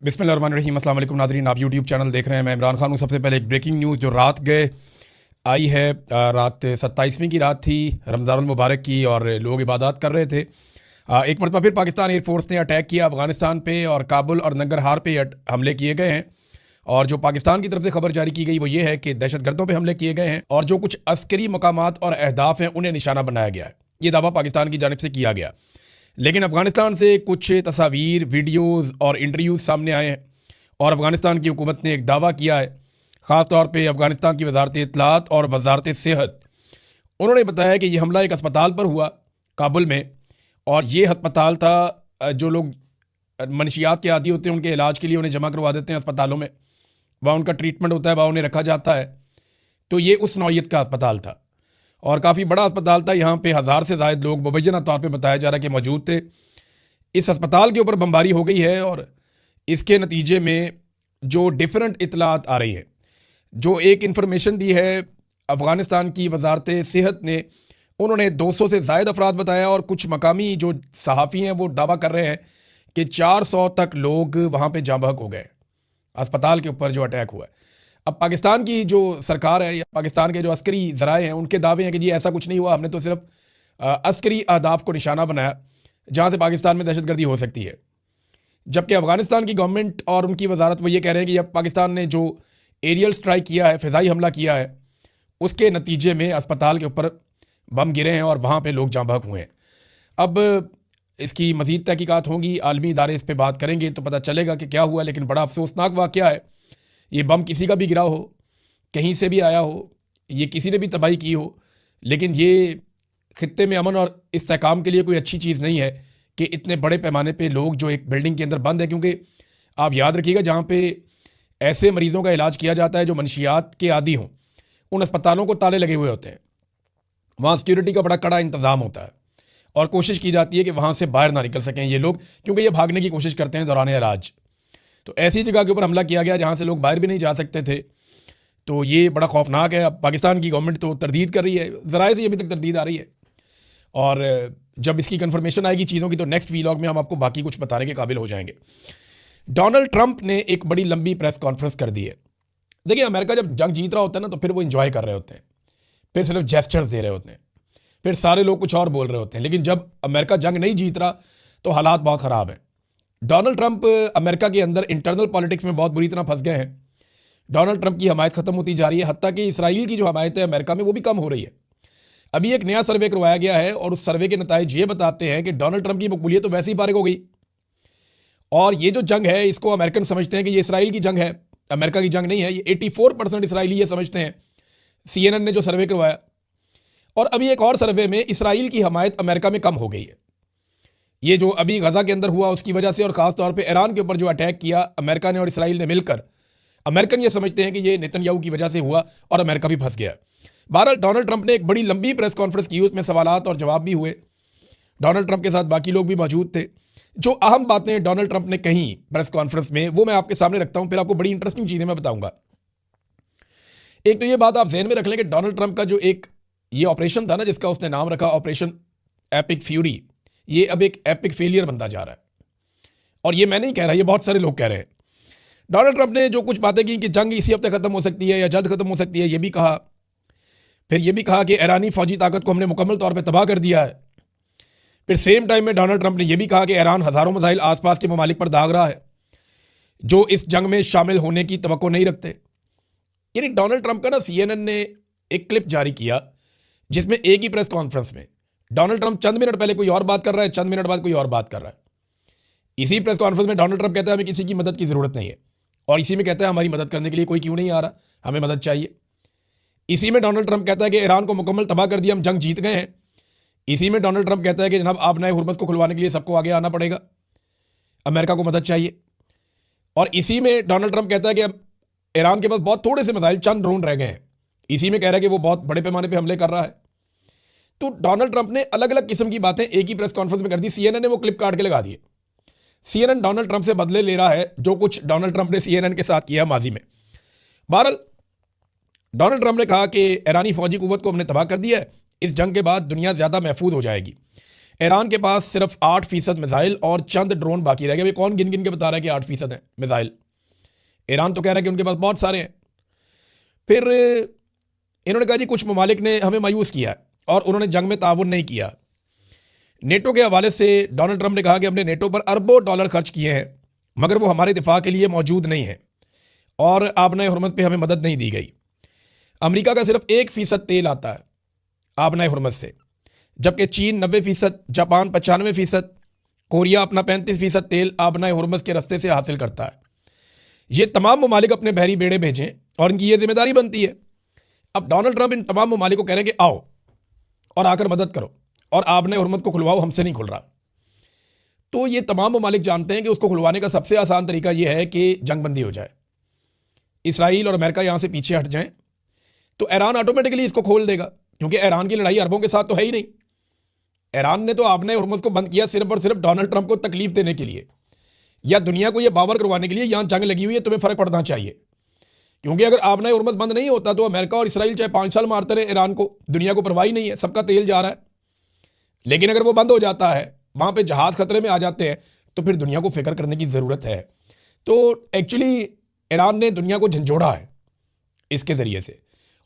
बिस्मिल्लाहिर्रहमानिर्रहीम। अस्सलाम वालेकुम नाज़रीन, आप यूट्यूब चैनल देख रहे हैं। मैं इमरान खान हूँ। सबसे पहले एक ब्रेकिंग न्यूज़ जो रात गए आई है। रात 27वीं की रात थी रमज़ानुल मुबारक की और लोग इबादत कर रहे थे। एक मरतबा फिर पाकिस्तान एयरफोर्स ने अटैक किया अफ़गानिस्तान पे और काबुल और नंगरहार पे हमले किए गए हैं। और जो पाकिस्तान की तरफ से खबर जारी की गई वो ये है कि दहशतगर्दों पे हमले किए गए हैं और जो कुछ अस्करी मकामात और अहदाफ हैं उन्हें निशाना बनाया गया है। ये दावा पाकिस्तान की जानिब से किया गया, लेकिन अफ़गानिस्तान से कुछ तस्वीर, वीडियोज़ और इंटरव्यूज़ सामने आए हैं और अफ़गानिस्तान की हुकूमत ने एक दावा किया है। ख़ास तौर पे अफ़गानिस्तान की वजारत इत्तलात और वजारत सेहत, उन्होंने बताया कि ये हमला एक अस्पताल पर हुआ काबुल में, और ये अस्पताल था जो लोग मनशियात के आदी होते हैं उनके इलाज के लिए उन्हें जमा करवा देते हैं अस्पतालों में, वहाँ उनका ट्रीटमेंट होता है, वहाँ उन्हें रखा जाता है। तो ये उस नौइयत का अस्पताल था और काफ़ी बड़ा अस्पताल था। यहाँ पे 1000 से ज़ायद लोग मुबैना तौर पे बताया जा रहा है कि मौजूद थे। इस अस्पताल के ऊपर बमबारी हो गई है और इसके नतीजे में जो डिफरेंट इतलात आ रही है, जो एक इन्फॉर्मेशन दी है अफ़गानिस्तान की वजारत सेहत ने, उन्होंने 200 से ज़ायद अफराद बताया और कुछ मकामी जो सहाफ़ी हैं वो दावा कर रहे हैं कि 400 तक लोग वहाँ पे जाँ बहक हो गए अस्पताल के ऊपर जो अटैक हुआ है। अब पाकिस्तान की जो सरकार है या पाकिस्तान के जो अस्करी ज़राए हैं उनके दावे हैं कि जी ऐसा कुछ नहीं हुआ, हमने तो सिर्फ अस्करी अहदाफ को निशाना बनाया जहाँ से पाकिस्तान में दहशतगर्दी हो सकती है। जबकि अफ़गानिस्तान की गवर्नमेंट और उनकी वजारत वो ये कह रहे हैं कि अब पाकिस्तान ने जो एरियल स्ट्राइक किया है, फ़िज़ाई हमला किया है, उसके नतीजे में अस्पताल के ऊपर बम गिरे हैं और वहाँ पे लोग जाँ बहक हुए हैं। अब इसकी मज़ीद तहकीकात होंगी, आलमी इदारे इस पर बात करेंगे तो पता चलेगा कि क्या हुआ। लेकिन बड़ा अफसोसनाक वाक़या है। ये बम किसी का भी गिरा हो, कहीं से भी आया हो, ये किसी ने भी तबाही की हो, लेकिन ये ख़ित्ते में अमन और इस्तेहकाम के लिए कोई अच्छी चीज़ नहीं है कि इतने बड़े पैमाने पे लोग जो एक बिल्डिंग के अंदर बंद है। क्योंकि आप याद रखिएगा, जहाँ पे ऐसे मरीज़ों का इलाज किया जाता है जो मनशियात के आदी हों, उन अस्पतालों को ताले लगे हुए होते हैं। वहाँ सिक्योरिटी का बड़ा कड़ा इंतज़ाम होता है और कोशिश की जाती है कि वहाँ से बाहर ना निकल सकें ये लोग, क्योंकि ये भागने की कोशिश करते हैं दौरान इलाज। तो ऐसी जगह के ऊपर हमला किया गया जहाँ से लोग बाहर भी नहीं जा सकते थे। तो ये बड़ा खौफनाक है। अब पाकिस्तान की गवर्नमेंट तो तरदीद कर रही है, ज़राए से अभी तक तरदीद आ रही है, और जब इसकी कंफर्मेशन आएगी चीज़ों की तो नेक्स्ट वीलॉग में हम आपको बाकी कुछ बताने के काबिल हो जाएंगे। डोनाल्ड ट्रंप ने एक बड़ी लंबी प्रेस कॉन्फ्रेंस कर दी है। देखिए, अमेरिका जब जंग जीत रहा होता है ना तो फिर वो इंजॉय कर रहे होते हैं, फिर सिर्फ जेस्चर्स दे रहे होते हैं, फिर सारे लोग कुछ और बोल रहे होते हैं। लेकिन जब अमेरिका जंग नहीं जीत रहा तो हालात बहुत ख़राब हैं। डोनाल्ड ट्रंप अमेरिका के अंदर इंटरनल पॉलिटिक्स में बहुत बुरी तरह फंस गए हैं। डोनाल्ड ट्रंप की हमायत ख़त्म होती जा रही है, हत्ता कि इसराइल की जो हमायत है अमेरिका में वो भी कम हो रही है। अभी एक नया सर्वे करवाया गया है और उस सर्वे के नतीजे ये बताते हैं कि डोनाल्ड ट्रंप की मकबूलियत तो वैसे ही फारिग हो गई, और ये जो जंग है इसको अमेरिकन समझते हैं कि ये इसराइल की जंग है, अमेरिका की जंग नहीं है। ये 84% इसराइली ये समझते हैं, CNN ने जो सर्वे करवाया। और अभी एक और सर्वे में इसराइल की हमायत अमेरिका में कम हो गई है। ये जो अभी गजा के अंदर हुआ उसकी वजह से, और ख़ास तौर पे ईरान के ऊपर जो अटैक किया अमेरिका ने और इसराइल ने मिलकर, अमेरिकन ये समझते हैं कि ये नेतन्याहू की वजह से हुआ और अमेरिका भी फंस गया। बहरहाल डोनाल्ड ट्रंप ने एक बड़ी लंबी प्रेस कॉन्फ्रेंस की, उसमें सवालात और जवाब भी हुए। डोनाल्ड ट्रंप के साथ बाकी लोग भी मौजूद थे। जो अहम बातें डोनाल्ड ट्रंप ने कही प्रेस कॉन्फ्रेंस में वो मैं आपके सामने रखता हूं, फिर आपको बड़ी इंटरेस्टिंग चीज़ें मैं बताऊंगा। एक तो ये बात आप जहन में रख लें कि डोनाल्ड ट्रंप का जो एक ये ऑपरेशन था ना, जिसका उसने नाम रखा ऑपरेशन एपिक फ्यूरी, ये अब एक एपिक फेलियर बनता जा रहा है। और ये मैं नहीं कह रहा, ये बहुत सारे लोग कह रहे हैं। डोनाल्ड ट्रंप ने जो कुछ बातें की कि जंग इसी हफ्ते ख़त्म हो सकती है या जल्द ख़त्म हो सकती है, ये भी कहा। फिर ये भी कहा कि ईरानी फ़ौजी ताकत को हमने मुकम्मल तौर पर तबाह कर दिया है। फिर सेम टाइम में डोनाल्ड ट्रंप ने यह भी कहा कि ईरान हज़ारों मिसाइल आसपास के ममालिक पर दाग रहा है जो इस जंग में शामिल होने की तवक्को नहीं रखते। यानी डोनाल्ड ट्रंप का ना CNN ने एक क्लिप जारी किया जिसमें एक ही प्रेस कॉन्फ्रेंस में डोनाल्ड ट्रंप चंद मिनट पहले कोई और बात कर रहा है, चंद मिनट बाद कोई और बात कर रहा है। इसी प्रेस कॉन्फ्रेंस में डोनाल्ड ट्रंप कहता है हमें किसी की मदद की ज़रूरत नहीं है, और इसी में कहता है हमारी मदद करने के लिए कोई क्यों नहीं आ रहा, हमें मदद चाहिए। इसी में डोनाल्ड ट्रंप कहता है कि ईरान को मुकम्मल तबाह कर दिया, हम जंग जीत गए हैं। इसी में डोनाल्ड ट्रंप कहता है कि जनाब आप नए हुर्मस को खुलवाने के लिए सबको आगे आना पड़ेगा, अमेरिका को मदद चाहिए। और इसी में डोनाल्ड ट्रंप कहता है कि अब ईरान के पास बहुत थोड़े से मिसाइल, चंद ड्रोन रह गए हैं। इसी में कह रहा है कि वो बहुत बड़े पैमाने पे हमले कर रहा है। तो डोनाल्ड ट्रंप ने अलग अलग किस्म की बातें एक ही प्रेस कॉन्फ्रेंस में कर दी। CNN ने वो क्लिप काट के लगा दिए। CNN डोनाल्ड ट्रंप से बदले ले रहा है जो कुछ डोनाल्ड ट्रंप ने CNN के साथ किया माजी में। बहरहाल डोनाल्ड ट्रंप ने कहा कि ईरानी फौजी कुव्वत को हमने तबाह कर दिया है, इस जंग के बाद दुनिया ज़्यादा महफूज हो जाएगी। ईरान के पास सिर्फ 8% मिसाइल और चंद ड्रोन बाकी रह गए। वे कौन गिन गिन के बता रहा है कि 8% है मिसाइल? ईरान तो कह रहा है कि उनके पास बहुत सारे हैं। फिर इन्होंने कहा जी कुछ ममालिक ने हमें मायूस किया और उन्होंने जंग में ताउन नहीं किया। नेटो के हवाले से डोनाल्ड ट्रंप ने कहा कि हमने नेटो पर अरबों डॉलर खर्च किए हैं मगर वो हमारे दिफा के लिए मौजूद नहीं है और आबनाए हुरमत पे हमें मदद नहीं दी गई। अमेरिका का सिर्फ 1% तेल आता है आबनाए हुरमत से, जबकि चीन 90%, जापान 95%, कोरिया अपना 35% तेल आबनाए हुरमत के रास्ते से हासिल करता है। ये तमाम ममालिक अपने बहरी बेड़े भेजें और इनकी ये जिम्मेदारी बनती है। अब डोनाल्ड ट्रंप इन तमाम ममालिक को कह रहे हैं कि आओ और आकर मदद करो और आबनाए हुरमत को खुलवाओ, हमसे नहीं खुल रहा। तो ये तमाम ममालिक जानते हैं कि उसको खुलवाने का सबसे आसान तरीका यह है कि जंगबंदी हो जाए, इसराइल और अमेरिका यहाँ से पीछे हट जाएं, तो ईरान ऑटोमेटिकली इसको खोल देगा, क्योंकि ईरान की लड़ाई अरबों के साथ तो है ही नहीं। ईरान ने तो आबनाए हुरमत को बंद किया सिर्फ और सिर्फ डोनाल्ड ट्रंप को तकलीफ देने के लिए या दुनिया को यह बावर करवाने के लिए यहाँ जंग लगी हुई है, तुम्हें फर्क पड़ना चाहिए। क्योंकि अगर आबनाए हुरमत बंद नहीं होता तो अमेरिका और इसराइल चाहे 5 साल मारते रहे ईरान को, दुनिया को परवाही नहीं है, सबका तेल जा रहा है। लेकिन अगर वो बंद हो जाता है, वहाँ पे जहाज खतरे में आ जाते हैं, तो फिर दुनिया को फिक्र करने की ज़रूरत है। तो एक्चुअली ईरान ने दुनिया को झंझोड़ा है इसके ज़रिए से।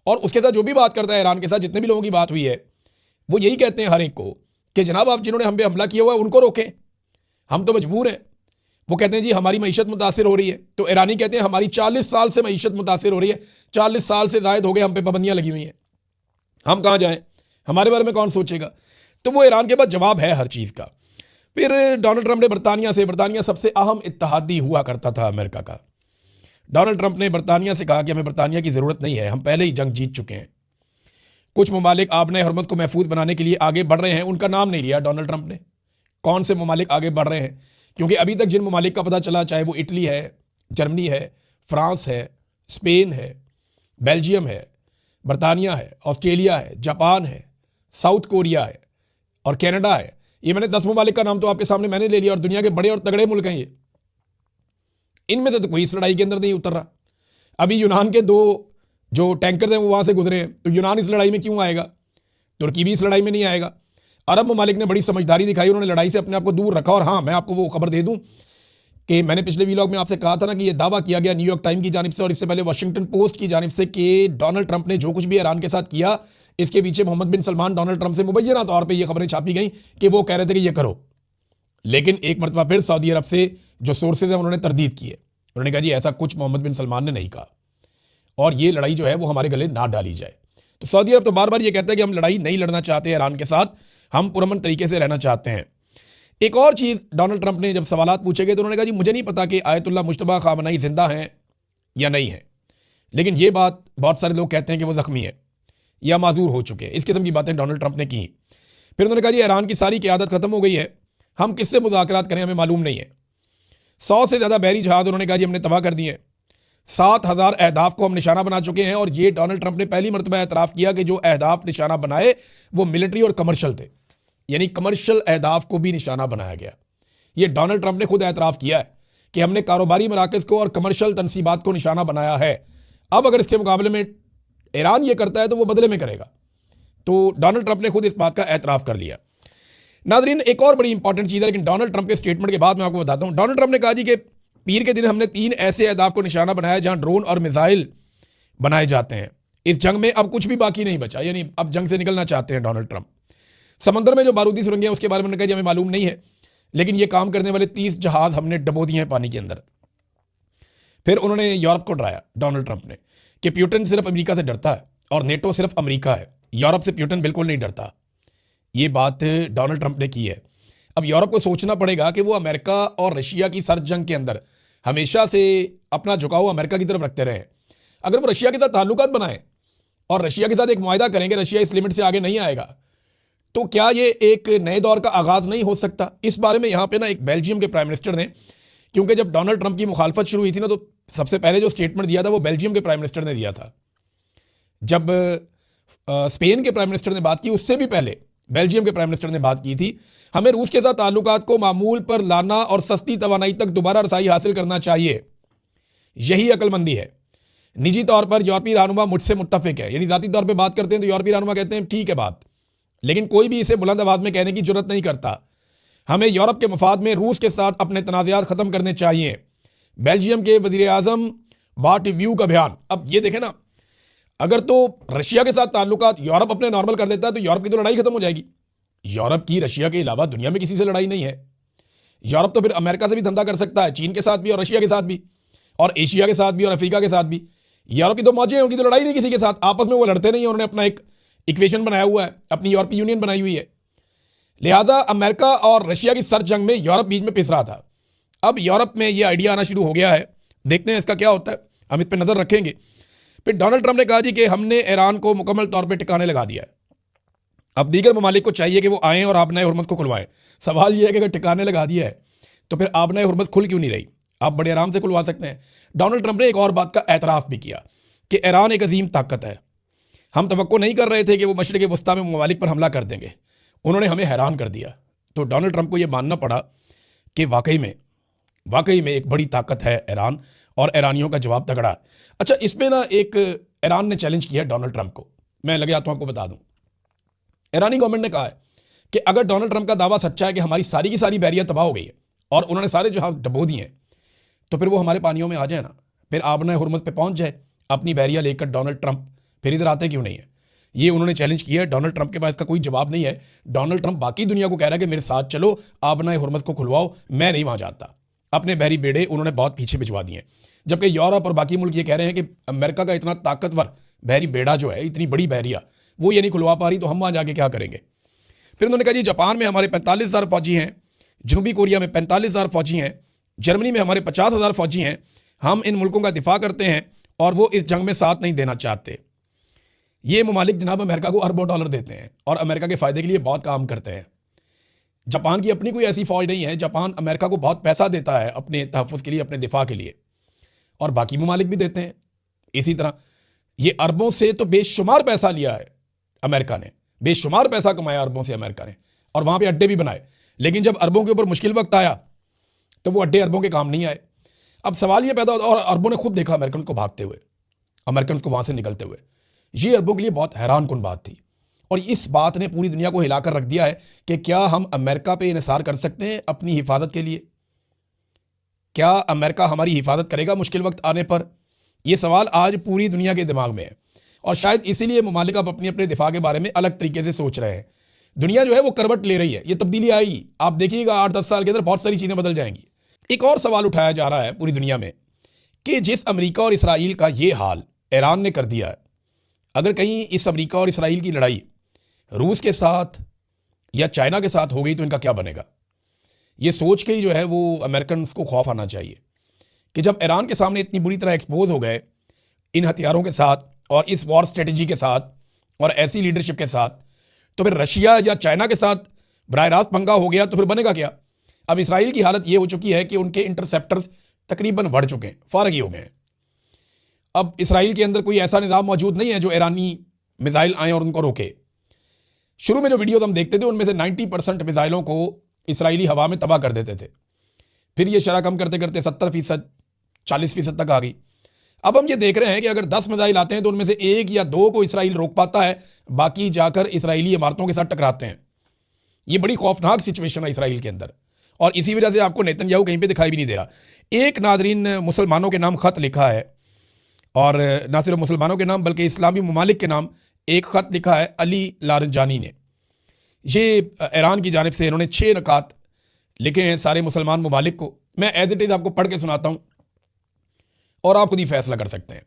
और उसके साथ जो भी बात करता है ईरान के साथ, जितने भी लोगों की बात हुई है, वो यही कहते हैं हर एक को कि जनाब आप जिन्होंने हम पे हमला किया हुआ है उनको रोकें, हम तो मजबूर हैं। वो कहते हैं जी हमारी मईशत मुतासिर हो रही है, तो ईरानी कहते हैं हमारी 40 साल से मईशत मुतासिर हो रही है, 40 साल से ज़ायद हो गए हम पे पाबंदियाँ लगी हुई हैं, हम कहाँ जाएँ, हमारे बारे में कौन सोचेगा। तो वो ईरान के पास जवाब है हर चीज़ का। फिर डोनाल्ड ट्रंप ने बरतानिया सबसे अहम इत्तेहादी हुआ करता था अमेरिका का। डोनाल्ड ट्रंप ने बरतानिया से कहा कि हमें बरतानिया की ज़रूरत नहीं है, हम पहले ही जंग जीत चुके हैं। कुछ ममालिक आबनाए हुरमत को महफूज बनाने के लिए आगे बढ़ रहे हैं, उनका नाम नहीं लिया डोनाल्ड ट्रंप ने, कौन से ममालिक आगे बढ़ रहे हैं, क्योंकि अभी तक जिन ममालिक का पता चला, चाहे वो इटली है, जर्मनी है, फ्रांस है, स्पेन है, बेल्जियम है, बरतानिया है, ऑस्ट्रेलिया है, जापान है, साउथ कोरिया है और कनाडा है। ये मैंने 10 ममालिक का नाम तो आपके सामने मैंने ले लिया और दुनिया के बड़े और तगड़े मुल्क हैं ये। इनमें से तो कोई इस लड़ाई के अंदर नहीं उतर रहा। अभी यूनान के 2 जो टैंकर हैं वो वहाँ से गुजरे हैं, तो यूनान इस लड़ाई में क्यों आएगा? तुर्की भी इस लड़ाई में नहीं आएगा। अरब ममालिक ने बड़ी समझदारी दिखाई, उन्होंने लड़ाई से अपने आप को दूर रखा। और हाँ, मैं आपको वो खबर दे दूँ कि मैंने पिछले वीलॉग में आपसे कहा था ना कि ये दावा किया गया न्यूयॉर्क टाइम की जानिब से और इससे पहले वाशिंगटन पोस्ट की जानिब से कि डोनाल्ड ट्रंप ने जो कुछ भी ईरान के साथ किया, इसके पीछे मोहम्मद बिन सलमान डोनाल्ड ट्रंप से मुबैना तौर पर यह खबरें छापी गई कि वो कह रहे थे कि ये करो। लेकिन एक मरतबा फिर सऊदी अरब से जो सोर्सेज हैं उन्होंने तरदीद की है, उन्होंने कहा जी ऐसा कुछ मोहम्मद बिन सलमान ने नहीं कहा और ये लड़ाई जो है वो हमारे गले ना डाली जाए। तो सऊदी अरब तो बार बार ये कहता है कि हम लड़ाई नहीं लड़ना चाहते ईरान के साथ, हम पुरअमन तरीके से रहना चाहते हैं। एक और चीज़ डोनाल्ड ट्रंप ने जब सवालात पूछे गए तो उन्होंने कहा जी मुझे नहीं पता कि आयतुल्लाह मुश्तबा खामनई जिंदा हैं या नहीं है, लेकिन ये बात बहुत सारे लोग कहते हैं कि वो ज़ख्मी है या माजूर हो चुके हैं। इस किस्म की बातें डोनाल्ड ट्रंप ने की। फिर उन्होंने कहा जी ईरान की सारी क़यादत ख़त्म हो गई है, हम किससे मुज़ाकरात करें हमें मालूम नहीं है। 100 से ज़्यादा बहरी जहाज़ उन्होंने कहा जी हमने तबाह कर दिए, 7000 अहदाफ को हम निशाना बना चुके हैं। और ये डोनाल्ड ट्रंप ने पहली मरतबा एतराफ़ किया कि जो अहदाफ निशाना बनाए वो मिलिट्री और कमर्शल थे, यानी कमर्शल अहदाफ को भी निशाना बनाया गया। ये डोनाल्ड ट्रंप ने खुद एतराफ़ किया है कि हमने कारोबारी मराकज़ को और कमर्शल तनसीबात को निशाना बनाया है। अब अगर इसके मुकाबले में ईरान ये करता है तो वो बदले में करेगा। तो डोनाल्ड ट्रंप ने खुद इस बात का एतराफ़ कर लिया। नाज़रीन, एक और बड़ी इंपॉर्टेंट चीज़ है, लेकिन डोनाल्ड ट्रंप के स्टेटमेंट के बाद मैं आपको बताता हूँ। डोनाल्ड ट्रंप ने कहा जी कि पीर के दिन हमने 3 ऐसे अहदाफ को निशाना बनाया जहाँ ड्रोन और मिसाइल बनाए जाते हैं। इस जंग में अब कुछ भी बाकी नहीं बचा, यानी अब जंग से निकलना चाहते हैं डोनाल्ड ट्रंप। समंदर में जो बारूदी सुरंगें हैं उसके बारे में उन्होंने कहा जी हमें मालूम नहीं है, लेकिन ये काम करने वाले 30 जहाज़ हमने डबो दिए हैं पानी के अंदर। फिर उन्होंने यूरोप को डराया डोनाल्ड ट्रंप ने कि प्यूटन सिर्फ अमेरिका से डरता है और नेटो सिर्फ अमेरिका है, यूरोप से प्यूटन बिल्कुल नहीं डरता। ये बात डोनाल्ड ट्रंप ने की है। अब यूरोप को सोचना पड़ेगा कि वो अमेरिका और रशिया की सर्द जंग के अंदर हमेशा से अपना झुकाव अमेरिका की तरफ रखते रहे। अगर वो रशिया के साथ ताल्लुकात बनाएं और रशिया के साथ एक मुआहदा करेंगे, रशिया इस लिमिट से आगे नहीं आएगा, तो क्या ये एक नए दौर का आगाज़ नहीं हो सकता? इस बारे में यहाँ पे ना एक बेल्जियम के प्राइम मिनिस्टर ने, क्योंकि जब डोनाल्ड ट्रंप की मुखालफत शुरू हुई थी ना, तो सबसे पहले जो स्टेटमेंट दिया था वो बेल्जियम के प्राइम मिनिस्टर ने दिया था। जब स्पेन के प्राइम मिनिस्टर ने बात की, उससे भी पहले बेल्जियम के प्राइम मिनिस्टर ने बात की थी, हमें रूस के साथ ताल्लुकात को मामूल पर लाना और सस्ती तवानाई तक दोबारा रसाई हासिल करना चाहिए, यही अक्लमंदी है। निजी तौर पर यूरोपीय रहनुमा मुझसे मुत्तफिक है, यानी ज़ाती तौर पर बात करते हैं तो यूरोपीय रहनुमा कहते हैं ठीक है बात, लेकिन कोई भी इसे बुलंद आवाज में कहने की जरूरत नहीं करता। हमें यूरोप के मफाद में रूस के साथ अपने तनाज़ात ख़त्म करने चाहिए। बेल्जियम के वज़ीर आज़म बार्ट व्यू का बयान। अब ये देखें ना, अगर तो रशिया के साथ ताल्लुकात यूरोप अपने नॉर्मल कर देता है तो यूरोप की तो लड़ाई खत्म हो जाएगी। यूरोप की रशिया के अलावा दुनिया में किसी से लड़ाई नहीं है। यूरोप तो फिर अमेरिका से भी धंधा कर सकता है, चीन के साथ भी और रशिया के साथ भी और एशिया के साथ भी और अफ्रीका के साथ भी। यूरोप की तो मौजें हैं, उनकी तो लड़ाई नहीं किसी के साथ, आपस में वो लड़ते नहीं। उन्होंने अपना एक इक्वेशन बनाया हुआ है, अपनी यूरोपीय यूनियन बनाई हुई है। लिहाजा अमेरिका और रशिया की सर जंग में यूरोप बीच में पिस रहा था। अब यूरोप में ये आइडिया आना शुरू हो गया है, देखते हैं इसका क्या होता है, हम इस पर नजर रखेंगे। फिर डोनाल्ड ट्रंप ने कहा जी कि हमने ईरान को मुकम्मल तौर पर टिकाने लगा दिया है। अब दीगर ममालिक को चाहिए कि वो आएँ और आबनाए हुर्मुज़ को खुलवाएं। सवाल यह है कि अगर टिकाने लगा दिया है तो फिर आबनाए हुर्मुज़ खुल क्यों नहीं रही? आप बड़े आराम से खुलवा सकते हैं। डोनाल्ड ट्रंप ने एक और बात का एतराफ़ भी किया कि ईरान एक अजीम ताकत है। हम तवक्को नहीं कर रहे थे कि वो मशरिक़ वस्ता में ममालिक पर हमला कर देंगे, उन्होंने हमें हैरान कर दिया। तो डोनाल्ड ट्रंप को ये मानना पड़ा कि वाकई में एक बड़ी ताकत है ईरान और ईरानियों का जवाब तगड़ा है। अच्छा, इसमें ना एक ईरान ने चैलेंज किया डोनाल्ड ट्रंप को, मैं लगे आता हूँ आपको बता दूँ। ईरानी गवर्नमेंट ने कहा है कि अगर डोनाल्ड ट्रंप का दावा सच्चा है कि हमारी सारी की सारी बहरिया तबाह हो गई है और उन्होंने सारे जहाज डबो दिए हैं, तो फिर वो हमारे पानियों में आ जाए ना, फिर आबना हुर्मुज़ पे पहुंच जाए अपनी बहरिया लेकर। डोनाल्ड ट्रंप फिर इधर आते क्यों नहीं है? ये उन्होंने चैलेंज किया है। डोनाल्ड ट्रंप के पास इसका कोई जवाब नहीं है। डोनाल्ड ट्रंप बाकी दुनिया को कह रहा है कि मेरे साथ चलो, आबना हुर्मुज़ को खुलवाओ, मैं नहीं वहां जाता। अपने बहरी बेड़े उन्होंने बहुत पीछे भिजवा दिए, जबकि यूरोप और बाकी मुल्क ये कह रहे हैं कि अमेरिका का इतना ताकतवर बहरी बेड़ा जो है, इतनी बड़ी बहरिया, वो ये नहीं खुलवा पा रही, तो हम वहाँ जाके क्या करेंगे? फिर उन्होंने कहा जी जापान में हमारे 45,000 फौजी हैं, जनूबी कोरिया में 45,000 फौजी हैं, जर्मनी में हमारे 50,000 फौजी हैं। हम इन मुल्कों का दिफा करते हैं और वो इस जंग में साथ नहीं देना चाहते। ये ममालिक जनाब अमेरिका को अरबों डॉलर देते हैं और अमेरिका के फ़ायदे के लिए बहुत काम करते हैं। जापान की अपनी कोई ऐसी फ़ौज नहीं है। जापान अमेरिका को बहुत पैसा देता है अपने तहफ़्फ़ुज़ के लिए, अपने दिफा के लिए, और बाकी ममालिक भी देते हैं। इसी तरह ये अरबों से तो बेशुमार पैसा लिया है अमेरिका ने, बेशुमार पैसा कमाया अरबों से अमेरिका ने, और वहाँ पे अड्डे भी बनाए। लेकिन जब अरबों के ऊपर मुश्किल वक्त आया तो वो अड्डे अरबों के काम नहीं आए। अब सवाल ये पैदा होता, और अरबों ने खुद देखा अमेरिकन को भागते हुए, अमेरिकन को वहाँ से निकलते हुए। ये अरबों के लिए बहुत हैरान कुन बात थी, और इस बात ने पूरी दुनिया को हिलाकर रख दिया है कि क्या हम अमेरिका पे इन्हिसार कर सकते हैं अपनी हिफाजत के लिए? क्या अमेरिका हमारी हिफाजत करेगा मुश्किल वक्त आने पर? यह सवाल आज पूरी दुनिया के दिमाग में है, और शायद इसीलिए ममालिक अब अपनी अपने दिफा के बारे में अलग तरीके से सोच रहे हैं। दुनिया जो है वो करवट ले रही है, ये तब्दीली आएगी, आप देखिएगा 8-10 साल के अंदर बहुत सारी चीज़ें बदल जाएंगी। एक और सवाल उठाया जा रहा है पूरी दुनिया में कि जिस अमेरिका और इसराइल का ये हाल ईरान ने कर दिया है, अगर कहीं इस अमेरिका और इसराइल की लड़ाई रूस के साथ या चाइना के साथ हो गई तो इनका क्या बनेगा? ये सोच के ही जो है वो अमेरिकन को खौफ आना चाहिए कि जब ईरान के सामने इतनी बुरी तरह एक्सपोज हो गए इन हथियारों के साथ और इस वॉर स्ट्रेटजी के साथ और ऐसी लीडरशिप के साथ, तो फिर रशिया या चाइना के साथ बराह रास्त पंगा हो गया तो फिर बनेगा क्या? अब इसराइल की हालत ये हो चुकी है कि उनके इंटरसेप्टर्स तकरीबन बढ़ चुके हैं, फारग ही हो गए हैं। अब इसराइल के अंदर कोई ऐसा निज़ाम मौजूद नहीं है जो ईरानी मिसाइल आए और उनको रोके। शुरू में जो वीडियोज हम देखते थे उनमें से 90% मिसाइलों को इसराइली हवा में तबाह कर देते थे, फिर ये शरह कम करते करते 70%, 40% तक आ गई। अब हम ये देख रहे हैं कि अगर 10 मिसाइल आते हैं तो उनमें से 1 या 2 को इसराइल रोक पाता है, बाकी जाकर इसराइली इमारतों के साथ टकराते हैं। ये बड़ी खौफनाक सिचुएशन है इसराइल के अंदर, और इसी वजह से आपको नेतन्याहू कहीं पे दिखाई भी नहीं दे रहा। एक नादरीन मुसलमानों के नाम ख़त लिखा है, और ना सिर्फ मुसलमानों के नाम बल्कि इस्लामी ममालिक के नाम एक ख़त लिखा है अली लारंजानी ने। ये ईरान की जानिब से इन्होंने 6 नकात लिखे हैं सारे मुसलमान ममालिक को। मैं एज इट इज़ आपको पढ़ के सुनाता हूँ और आप खुद ही फैसला कर सकते हैं।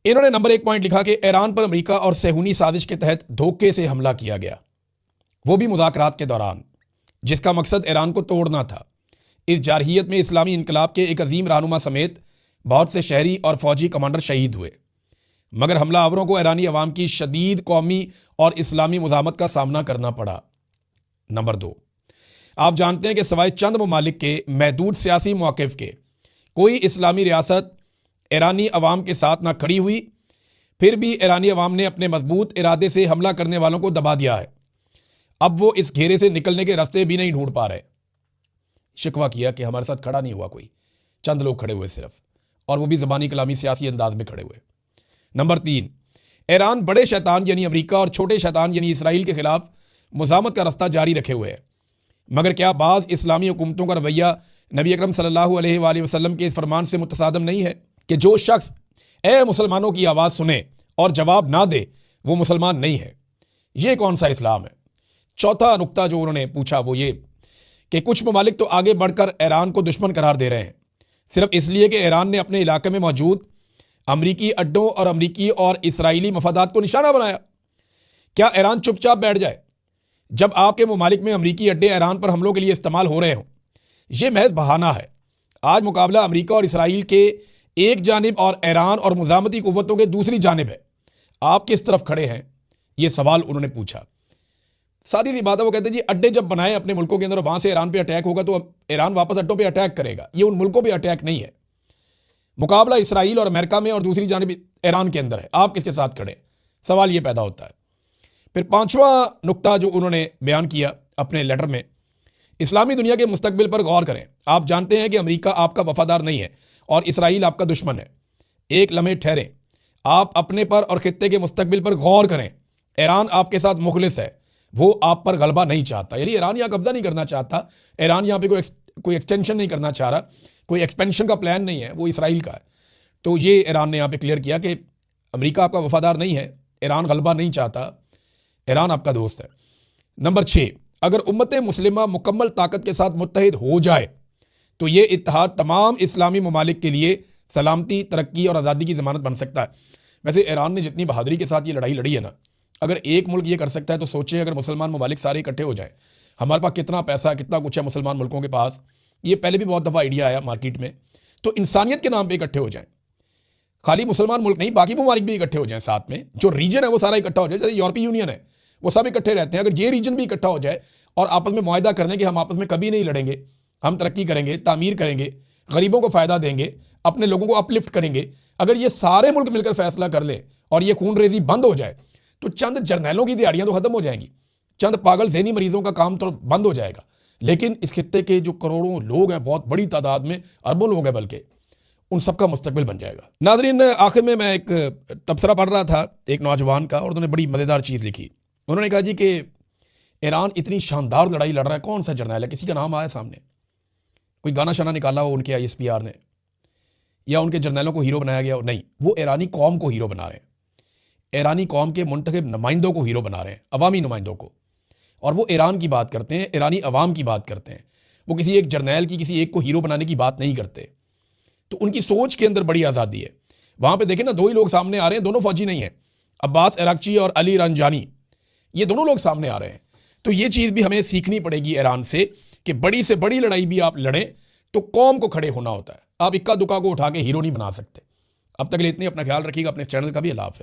इन्होंने नंबर 1 पॉइंट लिखा कि ईरान पर अमेरिका और सेहूनी साजिश के तहत धोखे से हमला किया गया, वो भी मुज़ाकरात के दौरान, जिसका मकसद ईरान को तोड़ना था। इस जारहियत में इस्लामी इनकलाब के एक अजीम रहनुमा समेत बहुत से शहरी और फौजी कमांडर शहीद हुए, मगर हमलावरों को ईरानी अवाम की शदीद कौमी और इस्लामी मुज़ाहमत का सामना करना पड़ा। नंबर 2, आप जानते हैं कि सवाए चंद ममालिक के महदूद सियासी मौक़िफ़ के कोई इस्लामी रियासत ईरानी अवाम के साथ ना खड़ी हुई, फिर भी ईरानी अवाम ने अपने मजबूत इरादे से हमला करने वालों को दबा दिया है। अब वो इस घेरे से निकलने के रास्ते भी नहीं ढूंढ पा रहे। शिकवा किया कि हमारे साथ खड़ा नहीं हुआ कोई, चंद लोग खड़े हुए सिर्फ, और वो भी ज़बानी कलामी सियासी अंदाज में खड़े हुए। नंबर 3, ईरान बड़े शैतान यानी अमेरिका और छोटे शैतान यानी इसराइल के खिलाफ मुज़ामत का रास्ता जारी रखे हुए है। मगर क्या बाज़ इस्लामी हुकूमतों का रवैया नबी अकरम सल्लल्लाहु अलैहि वसल्लम के इस फरमान से मुतसादम नहीं है कि जो शख्स ए मुसलमानों की आवाज़ सुने और जवाब ना दे वो मुसलमान नहीं है? ये कौन सा इस्लाम है? चौथा नुक्ता जो उन्होंने पूछा वो ये कि कुछ ममालिक तो आगे बढ़कर ईरान को दुश्मन करार दे रहे हैं सिर्फ इसलिए कि ईरान ने अपने इलाके में मौजूद अमरीकी अड्डों और अमरीकी और इसराइली मफादात को निशाना बनाया। क्या ईरान चुपचाप बैठ जाए जब आपके ममालिक में अमरीकी अड्डे ईरान पर हमलों के लिए इस्तेमाल हो रहे हों? यह महज बहाना है। आज मुकाबला अमरीका और इसराइल के एक जानिब और ईरान और मुज़ामती कुव्वतों के दूसरी जानिब है। आप किस तरफ खड़े हैं? यह सवाल उन्होंने पूछा। सादी सी बात है, वो कहते हैं जी अड्डे जब बनाए अपने मुल्कों के अंदर और वहां से ईरान पे अटैक होगा तो ईरान वापस अड्डों पे अटैक करेगा। ये उन मुल्कों पे अटैक नहीं है। मुकाबला इसराइल और अमेरिका में और दूसरी जानिब ईरान के अंदर है। आप किसके साथ खड़े? सवाल ये पैदा होता है। फिर पांचवा नुक्ता जो उन्होंने बयान किया अपने लेटर में, इस्लामी दुनिया के मुस्तकबिल पर गौर करें। आप जानते हैं कि अमेरिका आपका वफादार नहीं है और इसराइल आपका दुश्मन है। एक लम्हे ठहरें, आप अपने पर और खित्ते के मुस्तकबिल पर गौर करें। ईरान आपके साथ मुखलिस है, वो आप पर गलबा नहीं चाहता। यानी ईरान यहाँ कब्जा नहीं करना चाहता, ईरान यहाँ पे कोई एक्सटेंशन नहीं करना चाह रहा, कोई एक्सपेंशन का प्लान नहीं है, वो इसराइल का है। तो ये ईरान ने यहाँ पे क्लियर किया कि अमेरिका आपका वफादार नहीं है, ईरान गलबा नहीं चाहता, ईरान आपका दोस्त है। नंबर 6, अगर उम्मत मुस्लिमा मुकम्मल ताकत के साथ मुत्तहिद हो जाए तो ये इत्तेहाद तमाम इस्लामी ममालिक के लिए सलामती, तरक्की और आज़ादी की ज़मानत बन सकता है। वैसे ईरान ने जितनी बहादुरी के साथ ये लड़ाई लड़ी है ना, अगर एक मुल्क ये कर सकता है तो सोचिए अगर मुसलमान ममालिक सारे इकट्ठे हो जाएं। हमारे पास कितना पैसा, कितना कुछ है मुसलमान मुल्कों के पास। ये पहले भी बहुत दफ़ा आइडिया आया मार्केट में। तो इंसानियत के नाम पे इकट्ठे हो जाएं। खाली मुसलमान मुल्क नहीं, बाकी ममालिक भी इकट्ठे हो जाएं साथ में। जो रीजन है वो सारा इकट्ठा हो जाए। जैसे यूरोपीय यूनियन है, वो सब इकट्ठे रहते हैं। अगर ये रीजन भी इकट्ठा हो जाए और आपस में मुआहदा कर दें कि हम आपस में कभी नहीं लड़ेंगे, हम तरक्की करेंगे, तामीर करेंगे, गरीबों को फ़ायदा देंगे, अपने लोगों को अपलिफ्ट करेंगे, अगर ये सारे मुल्क मिलकर फैसला कर लें और ये खून रेजी बंद हो जाए तो चंद जर्नैलों की दिहाड़ियाँ तो ख़त्म हो जाएंगी, चंद पागल ज़हनी मरीजों का काम तो बंद हो जाएगा। लेकिन इस खित्ते के जो करोड़ों लोग हैं, बहुत बड़ी तादाद में अरबों लोग हैं बल्कि, उन सब का मुस्तकबिल बन जाएगा। नाज़रीन, आखिर में मैं एक तबसरा पढ़ रहा था एक नौजवान का और उन्होंने बड़ी मज़ेदार चीज़ लिखी। उन्होंने कहा जी कि ईरान इतनी शानदार लड़ाई लड़ रहा है, कौन सा जर्नैल है, किसी का नाम आया सामने, कोई गाना शाना निकाला हो उनके ISPR ने या उनके जर्नैलों को हीरो बनाया गया हो? नहीं, वो ईरानी कौम को हीरो बना रहे हैं, ईरानी कौम के मुंतखब नुमाइंदों को हीरो बना रहे हैं, अवामी नुमाइंदों को। और वो ईरान की बात करते हैं, ईरानी अवाम की बात करते हैं। वो किसी एक जर्नैल की, किसी एक को हीरो बनाने की बात नहीं करते। तो उनकी सोच के अंदर बड़ी आज़ादी है। वहाँ पे देखें ना, दो ही लोग सामने आ रहे हैं, दोनों फौजी नहीं हैं, अब्बास इराक़ची और अली रंजानी, ये दोनों लोग सामने आ रहे हैं। तो ये चीज़ भी हमें सीखनी पड़ेगी ईरान से कि बड़ी से बड़ी लड़ाई भी आप लड़ें तो कौम को खड़े होना होता है। आप इक्का दुक्का को उठा के हीरो नहीं बना सकते। अब तक के लिए इतनी, अपना ख्याल रखिएगा, अपने चैनल का भी। अल्लाह हाफ़िज़।